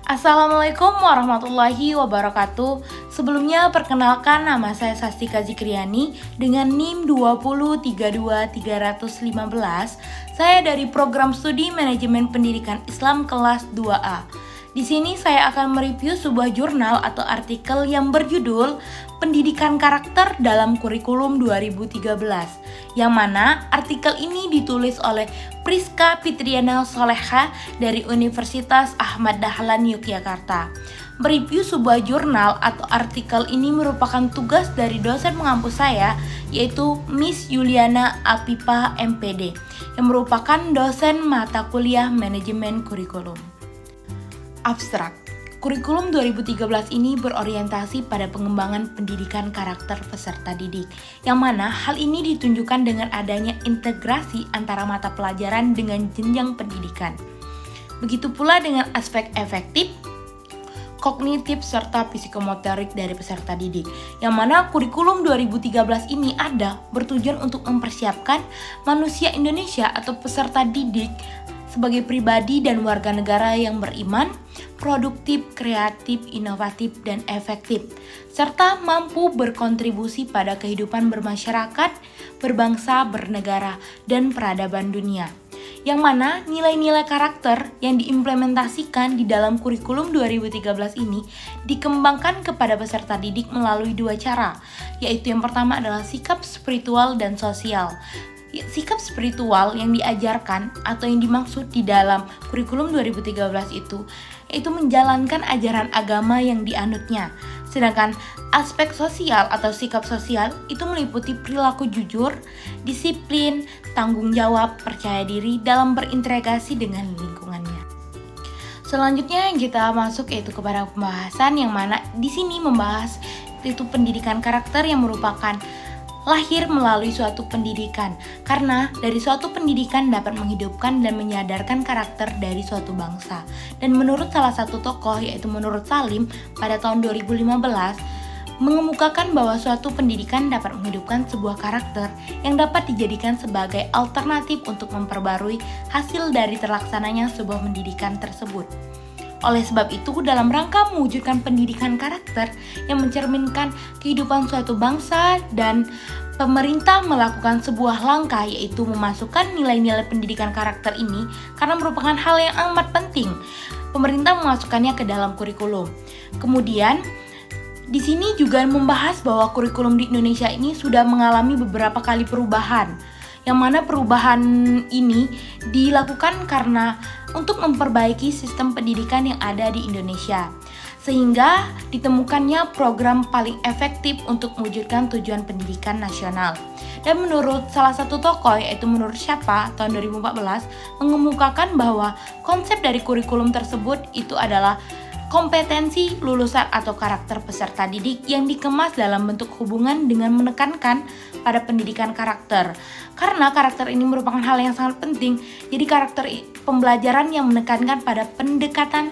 Assalamualaikum warahmatullahi wabarakatuh. Sebelumnya perkenalkan, nama saya Sastika Zikriani dengan NIM 2032315. Saya dari program studi Manajemen Pendidikan Islam kelas 2A. Di sini saya akan mereview sebuah jurnal atau artikel yang berjudul Pendidikan Karakter dalam Kurikulum 2013, yang mana artikel ini ditulis oleh Priska Fitriana Soleha dari Universitas Ahmad Dahlan Yogyakarta. Mereview sebuah jurnal atau artikel ini merupakan tugas dari dosen pengampu saya, yaitu Miss Yuliana Apipa MPD, yang merupakan dosen mata kuliah Manajemen Kurikulum. Abstrak. Kurikulum 2013 ini berorientasi pada pengembangan pendidikan karakter peserta didik, yang mana hal ini ditunjukkan dengan adanya integrasi antara mata pelajaran dengan jenjang pendidikan. Begitu pula dengan aspek efektif, kognitif, serta psikomotorik dari peserta didik, yang mana kurikulum 2013 ini ada bertujuan untuk mempersiapkan manusia Indonesia atau peserta didik sebagai pribadi dan warga negara yang beriman, produktif, kreatif, inovatif, dan efektif, serta mampu berkontribusi pada kehidupan bermasyarakat, berbangsa, bernegara, dan peradaban dunia. Yang mana nilai-nilai karakter yang diimplementasikan di dalam kurikulum 2013 ini dikembangkan kepada peserta didik melalui dua cara, yaitu yang pertama adalah sikap spiritual dan sosial. Sikap spiritual yang diajarkan atau yang dimaksud di dalam kurikulum 2013 itu yaitu menjalankan ajaran agama yang dianutnya. Sedangkan aspek sosial atau sikap sosial itu meliputi perilaku jujur, disiplin, tanggung jawab, percaya diri dalam berinteraksi dengan lingkungannya. Selanjutnya yang kita masuk yaitu kepada pembahasan, yang mana di sini membahas itu pendidikan karakter yang merupakan lahir melalui suatu pendidikan, karena dari suatu pendidikan dapat menghidupkan dan menyadarkan karakter dari suatu bangsa. Dan menurut salah satu tokoh, yaitu menurut Salim, pada tahun 2015 mengemukakan bahwa suatu pendidikan dapat menghidupkan sebuah karakter yang dapat dijadikan sebagai alternatif untuk memperbarui hasil dari terlaksananya sebuah pendidikan tersebut. Oleh sebab itu, dalam rangka mewujudkan pendidikan karakter yang mencerminkan kehidupan suatu bangsa, dan pemerintah melakukan sebuah langkah, yaitu memasukkan nilai-nilai pendidikan karakter ini karena merupakan hal yang amat penting. Pemerintah memasukkannya ke dalam kurikulum. Kemudian, di sini juga membahas bahwa kurikulum di Indonesia ini sudah mengalami beberapa kali perubahan, yang mana perubahan ini dilakukan karena untuk memperbaiki sistem pendidikan yang ada di Indonesia, sehingga ditemukannya program paling efektif untuk mewujudkan tujuan pendidikan nasional. Dan menurut salah satu tokoh, yaitu menurut Syapa tahun 2014, mengemukakan bahwa konsep dari kurikulum tersebut itu adalah kompetensi lulusan atau karakter peserta didik yang dikemas dalam bentuk hubungan dengan menekankan pada pendidikan karakter. Karena karakter ini merupakan hal yang sangat penting, jadi karakter pembelajaran yang menekankan pada pendekatan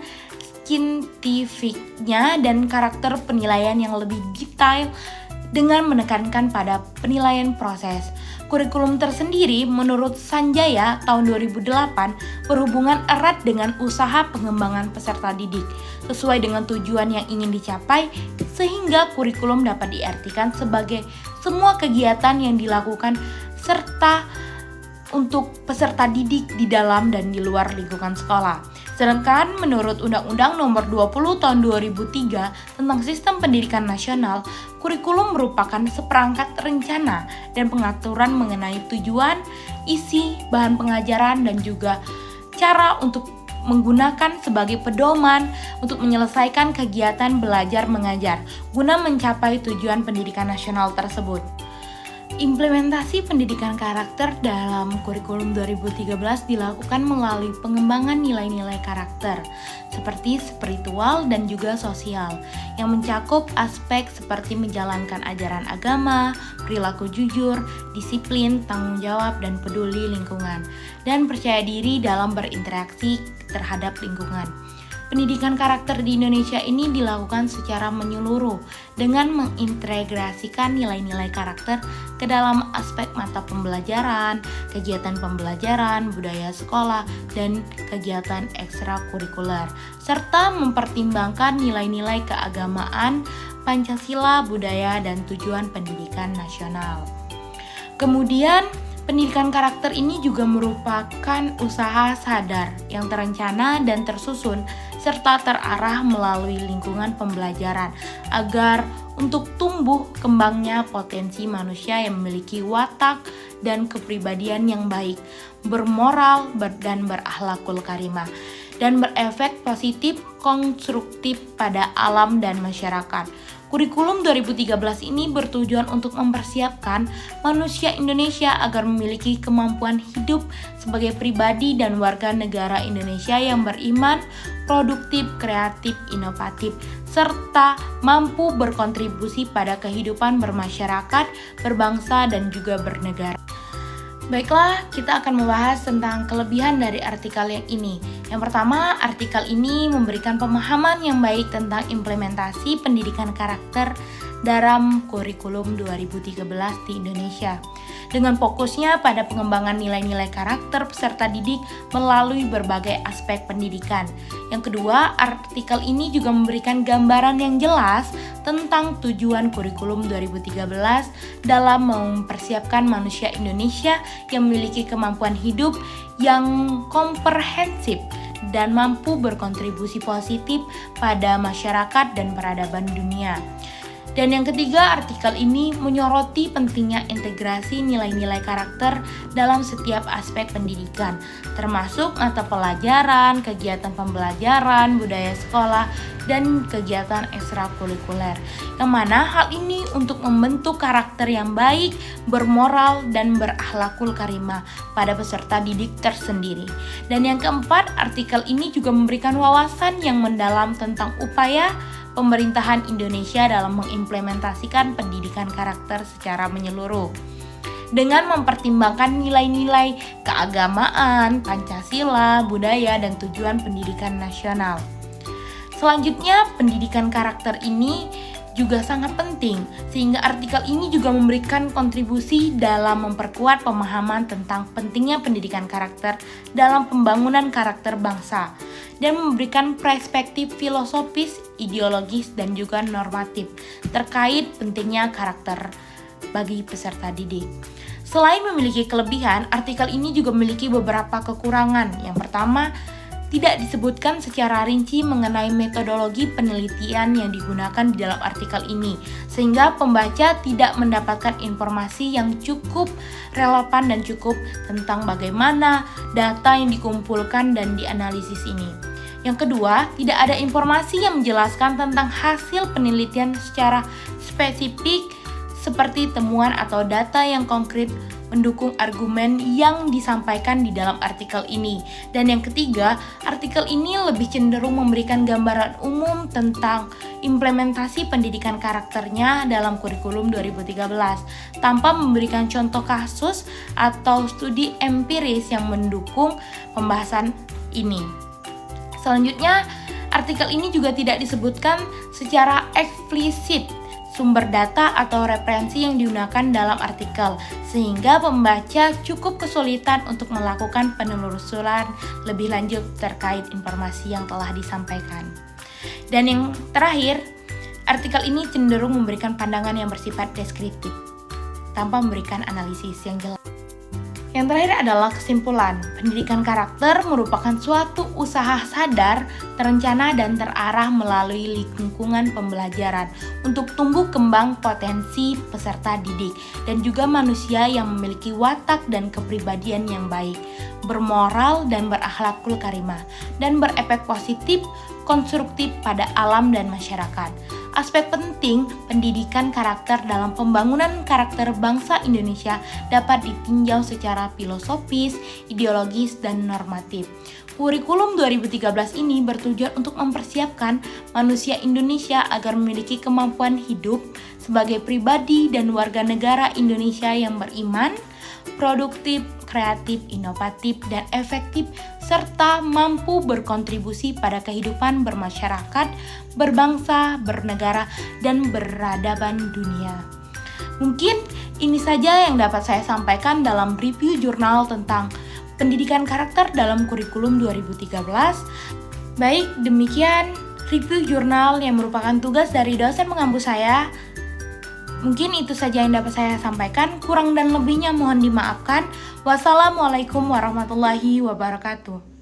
saintifiknya dan karakter penilaian yang lebih detail dengan menekankan pada penilaian proses. Kurikulum tersendiri menurut Sanjaya tahun 2008 berhubungan erat dengan usaha pengembangan peserta didik sesuai dengan tujuan yang ingin dicapai, sehingga kurikulum dapat diartikan sebagai semua kegiatan yang dilakukan serta untuk peserta didik di dalam dan di luar lingkungan sekolah. Sedangkan menurut Undang-Undang Nomor 20 Tahun 2003 tentang Sistem Pendidikan Nasional, kurikulum merupakan seperangkat rencana dan pengaturan mengenai tujuan, isi, bahan pengajaran, dan juga cara untuk menggunakan sebagai pedoman untuk menyelesaikan kegiatan belajar mengajar guna mencapai tujuan pendidikan nasional tersebut. Implementasi pendidikan karakter dalam kurikulum 2013 dilakukan melalui pengembangan nilai-nilai karakter seperti spiritual dan juga sosial yang mencakup aspek seperti menjalankan ajaran agama, perilaku jujur, disiplin, tanggung jawab, dan peduli lingkungan, dan percaya diri dalam berinteraksi terhadap lingkungan. Pendidikan karakter di Indonesia ini dilakukan secara menyeluruh dengan mengintegrasikan nilai-nilai karakter ke dalam aspek mata pembelajaran, kegiatan pembelajaran, budaya sekolah, dan kegiatan ekstrakurikuler, serta mempertimbangkan nilai-nilai keagamaan, Pancasila, budaya, dan tujuan pendidikan nasional. Kemudian, pendidikan karakter ini juga merupakan usaha sadar yang terencana dan tersusun serta terarah melalui lingkungan pembelajaran agar untuk tumbuh kembangnya potensi manusia yang memiliki watak dan kepribadian yang baik, bermoral dan berakhlakul karimah, dan berefek positif konstruktif pada alam dan masyarakat. Kurikulum 2013 ini bertujuan untuk mempersiapkan manusia Indonesia agar memiliki kemampuan hidup sebagai pribadi dan warga negara Indonesia yang beriman, produktif, kreatif, inovatif, serta mampu berkontribusi pada kehidupan bermasyarakat, berbangsa, dan juga bernegara. Baiklah, kita akan membahas tentang kelebihan dari artikel yang ini. Yang pertama, artikel ini memberikan pemahaman yang baik tentang implementasi pendidikan karakter dalam kurikulum 2013 di Indonesia. Dengan fokusnya pada pengembangan nilai-nilai karakter peserta didik melalui berbagai aspek pendidikan. Yang kedua, artikel ini juga memberikan gambaran yang jelas tentang tujuan kurikulum 2013 dalam mempersiapkan manusia Indonesia yang memiliki kemampuan hidup yang komprehensif dan mampu berkontribusi positif pada masyarakat dan peradaban dunia. Dan yang ketiga, artikel ini menyoroti pentingnya integrasi nilai-nilai karakter dalam setiap aspek pendidikan, termasuk mata pelajaran, kegiatan pembelajaran, budaya sekolah, dan kegiatan ekstrakurikuler. Yang mana hal ini untuk membentuk karakter yang baik, bermoral, dan berakhlakul karimah pada peserta didik tersendiri. Dan yang keempat, artikel ini juga memberikan wawasan yang mendalam tentang upaya pemerintahan Indonesia dalam mengimplementasikan pendidikan karakter secara menyeluruh dengan mempertimbangkan nilai-nilai keagamaan, Pancasila, budaya, dan tujuan pendidikan nasional. Selanjutnya, pendidikan karakter ini juga sangat penting, sehingga artikel ini juga memberikan kontribusi dalam memperkuat pemahaman tentang pentingnya pendidikan karakter dalam pembangunan karakter bangsa, dan memberikan perspektif filosofis, ideologis, dan juga normatif terkait pentingnya karakter bagi peserta didik. Selain memiliki kelebihan, artikel ini juga memiliki beberapa kekurangan. Yang pertama, tidak disebutkan secara rinci mengenai metodologi penelitian yang digunakan di dalam artikel ini, sehingga pembaca tidak mendapatkan informasi yang cukup relevan dan cukup tentang bagaimana data yang dikumpulkan dan dianalisis ini. Yang kedua, tidak ada informasi yang menjelaskan tentang hasil penelitian secara spesifik seperti temuan atau data yang konkret mendukung argumen yang disampaikan di dalam artikel ini. Dan yang ketiga, artikel ini lebih cenderung memberikan gambaran umum tentang implementasi pendidikan karakternya dalam kurikulum 2013 tanpa memberikan contoh kasus atau studi empiris yang mendukung pembahasan ini. Selanjutnya, artikel ini juga tidak disebutkan secara eksplisit sumber data atau referensi yang digunakan dalam artikel, sehingga pembaca cukup kesulitan untuk melakukan penelusuran lebih lanjut terkait informasi yang telah disampaikan. Dan yang terakhir, artikel ini cenderung memberikan pandangan yang bersifat deskriptif, tanpa memberikan analisis yang jelas. Yang terakhir adalah kesimpulan. Pendidikan karakter merupakan suatu usaha sadar, terencana, dan terarah melalui lingkungan pembelajaran untuk tumbuh kembang potensi peserta didik dan juga manusia yang memiliki watak dan kepribadian yang baik, bermoral dan berakhlakul karimah, dan berefek positif konstruktif pada alam dan masyarakat. Aspek penting pendidikan karakter dalam pembangunan karakter bangsa Indonesia dapat ditinjau secara filosofis, ideologis, dan normatif. Kurikulum 2013 ini bertujuan untuk mempersiapkan manusia Indonesia agar memiliki kemampuan hidup sebagai pribadi dan warga negara Indonesia yang beriman, produktif, kreatif, inovatif, dan efektif, serta mampu berkontribusi pada kehidupan bermasyarakat, berbangsa, bernegara, dan beradaban dunia. Mungkin ini saja yang dapat saya sampaikan dalam review jurnal tentang pendidikan karakter dalam kurikulum 2013. Baik, demikian review jurnal yang merupakan tugas dari dosen pengampu saya. Mungkin itu saja yang dapat saya sampaikan. Kurang dan lebihnya mohon dimaafkan. Wassalamualaikum warahmatullahi wabarakatuh.